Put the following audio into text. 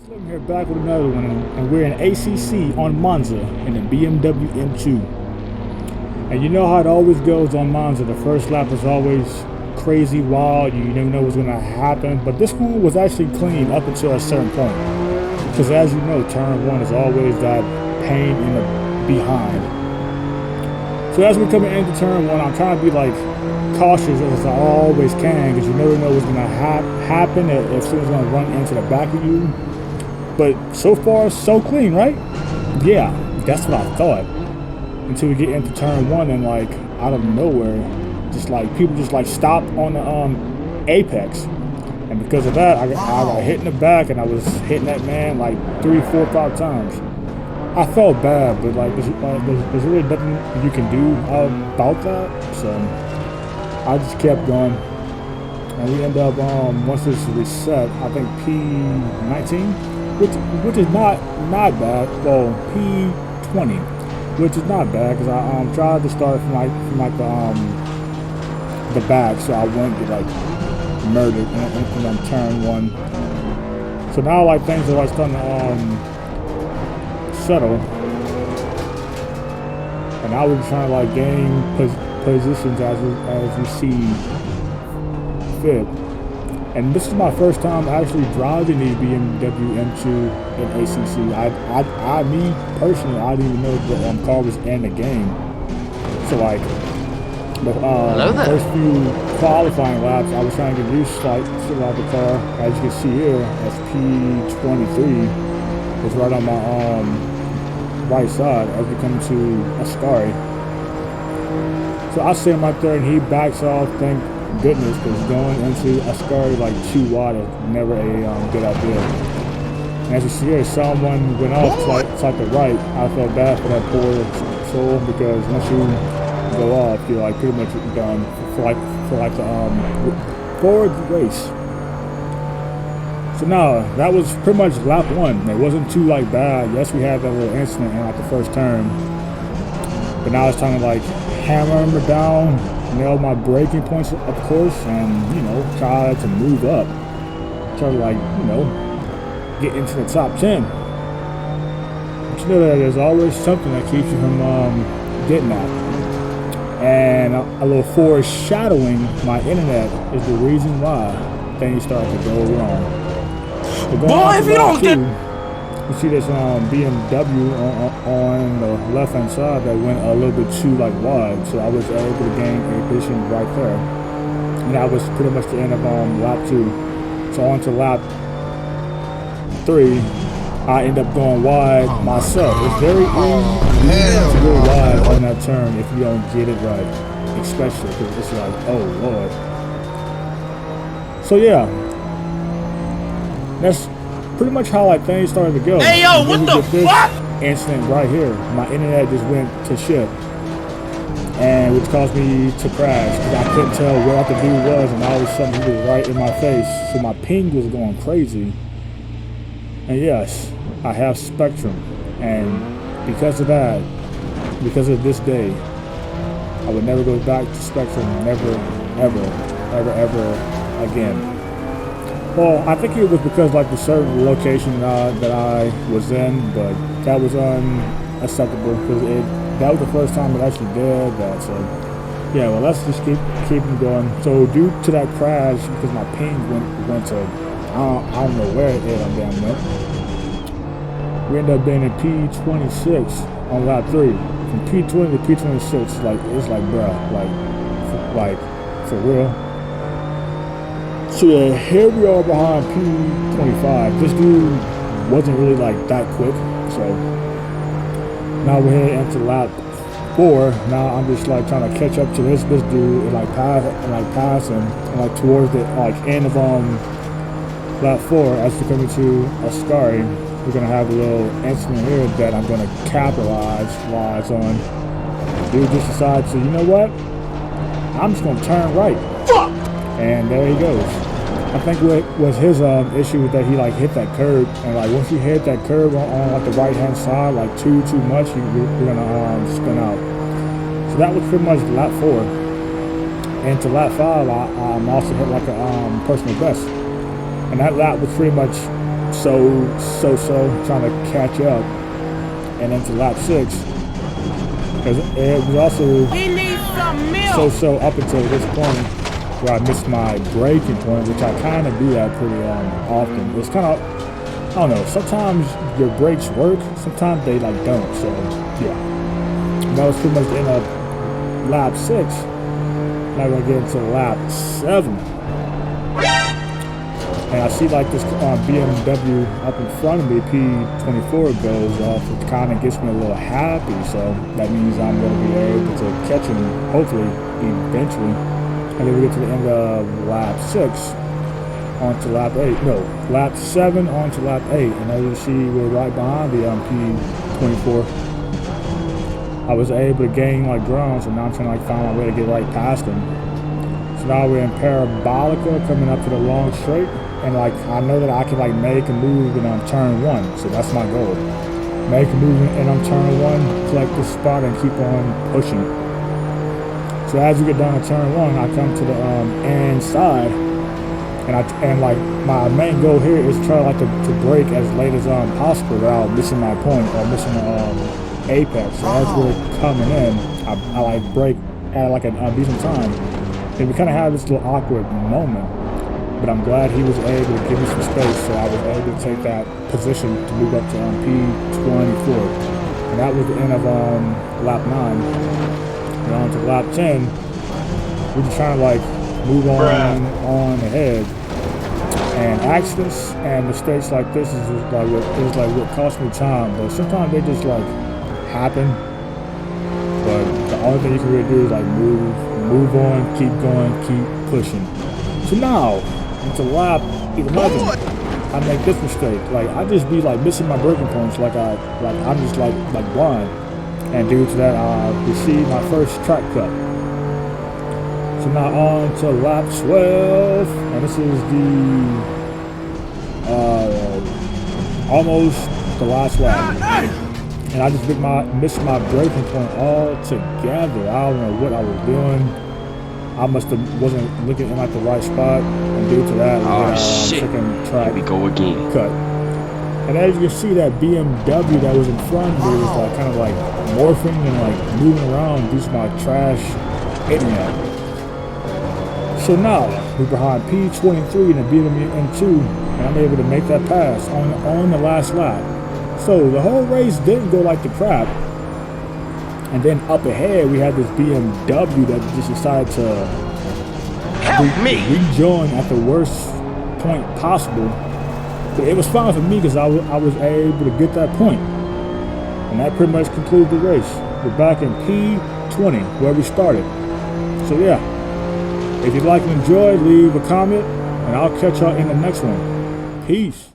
So I'm here back with another one, and we're in ACC on Monza in the BMW M2. And you know how it always goes on Monza. The first lap is always crazy, wild. You never know what's going to happen. But this one was actually clean up until a certain point. Because as you know, turn one is always that pain in the behind. So as we're coming into turn one, I'm trying to be like cautious as I always can, because you never know what's going to happen if someone's going to run into the back of you. But so far, so clean, right? Yeah, that's what I thought. Until we get into turn one and like out of nowhere, just like people just like stop on the apex. And because of that, I got hit in the back, and I was hitting that man like 3, 4, 5 times. I felt bad, but like there's really nothing you can do about that. So I just kept going, and we end up once it's reset, I think P19, which is not bad. Well, P20, which is not bad, because I tried to start from the back, so I wouldn't get like murdered in turn one. So now like things are like starting to settle, and I was trying to like gain positions as you see fit. And this is my first time actually driving the BMW M2 in ACC. Me personally, I didn't even know the car was in the game. So like the first few qualifying laps, I was trying to get used to like the car. As you can see here, that's P23. It's right on my right side as we come to Ascari. So I see him right there, and he backs off. Thank goodness, because going into Ascari like too wide is never a good idea. And as you see here, someone went off to like the right. I felt bad for that poor soul, because once you go off, you're like pretty much done for the race. So now that was pretty much lap one. It wasn't too like bad. Yes, we had that little incident in like the first turn, but now it's time to like hammer them down, nail my braking points, of course, and try to move up, try to like get into the top 10. But you know that there's always something that keeps you from getting that. And a little foreshadowing, my internet is the reason why things start to go wrong. Boy, if you don't get... You see this BMW on the left-hand side that went a little bit too like wide, so I was able to gain a position right there. And that was pretty much the end of lap 2. So on to lap 3, I end up going wide myself. It's very easy to go wide on that turn if you don't get it right, especially because it's like, oh Lord. So yeah, that's pretty much how like things started to go. Hey yo, what the fuck? Incident right here, my internet just went to shit, and which caused me to crash because I couldn't tell where the dude was, and all of a sudden he was right in my face, so my ping was going crazy. And yes, I have Spectrum, and because of that, because of this day, I would never go back to Spectrum, never, ever again. Well, I think it was because like the certain location that I was in, but that was unacceptable, because that was the first time it actually did that. So yeah, well, let's just keep going. So due to that crash, because my ping went to I don't know where it damn went, we ended up being in P26 on lap 3. From P20 to P26, it's like bruh, like for real. So yeah, here we are behind P25. This dude wasn't really like that quick, so now we're heading into lap 4. Now I'm just like trying to catch up to this dude and like pass him, and like towards the like end of lap 4 as we come into Ascari. We're gonna have a little incident here that I'm gonna capitalize on. Dude just decides to, you know what? I'm just gonna turn right. Fuck! And there he goes. I think what was his issue was that he like hit that curb, and like once you hit that curb on like the right hand side like too much, you're gonna spin out. So that was pretty much lap 4. And to lap 5, I'm also hit like a personal best. And that lap was pretty much so trying to catch up, and into lap 6, because it was also so up until this point where I missed my braking point, which I kind of do that pretty often. It's kind of, I don't know, sometimes your brakes work, sometimes they like don't. So yeah, that was pretty much the end of lap 6. Now we're gonna get into lap 7. And I see like this BMW up in front of me, P24 goes off, which kind of gets me a little happy. So that means I'm going to be able to catch him, hopefully, eventually. And then we get to the end of lap 6, on to lap 8. No, lap 7 on to lap 8. And as you see, we're right behind the P24. I was able to gain like ground, so now I'm trying to like find my way to get right past him. So now we're in Parabolica, coming up to the long straight. And like I know that I can like make a move in turn 1, so that's my goal. Make a move in turn 1, collect this spot, and keep on pushing. So as we get down to turn 1, I come to the inside, and like my main goal here is to try like to brake as late as possible without missing my point or missing the apex. So as we're coming in, I like brake at like a decent time, and we kind of have this little awkward moment. But I'm glad he was able to give me some space, so I was able to take that position to move up to P24. And that was the end of lap 9. And on to lap 10, we're just trying to like move on ahead. And accidents and mistakes like this is just like what cost me time. But sometimes they just like happen. But the only thing you can really do is like move on, keep going, keep pushing. So now, into lap 11, I make this mistake. Like I just be like missing my braking points, I'm just like blind. And due to that, I received my first track cut. So now on to lap 12, and this is the almost the last lap. And I just missed my braking point altogether. I don't know what I was doing. I wasn't looking in at the right spot, and due to that, freaking track we go again. Cut. And as you can see, that BMW that was in front of me was like kind of like morphing and like moving around due to my trash internet. So now we're behind P23 in the BMW M2, and I'm able to make that pass on the last lap. So the whole race didn't go like the crap. And then up ahead, we had this BMW that just decided to rejoin at the worst point possible. But it was fine for me because I was able to get that point. And that pretty much concludes the race. We're back in P20, where we started. So yeah, if you like and enjoy, leave a comment, and I'll catch y'all in the next one. Peace.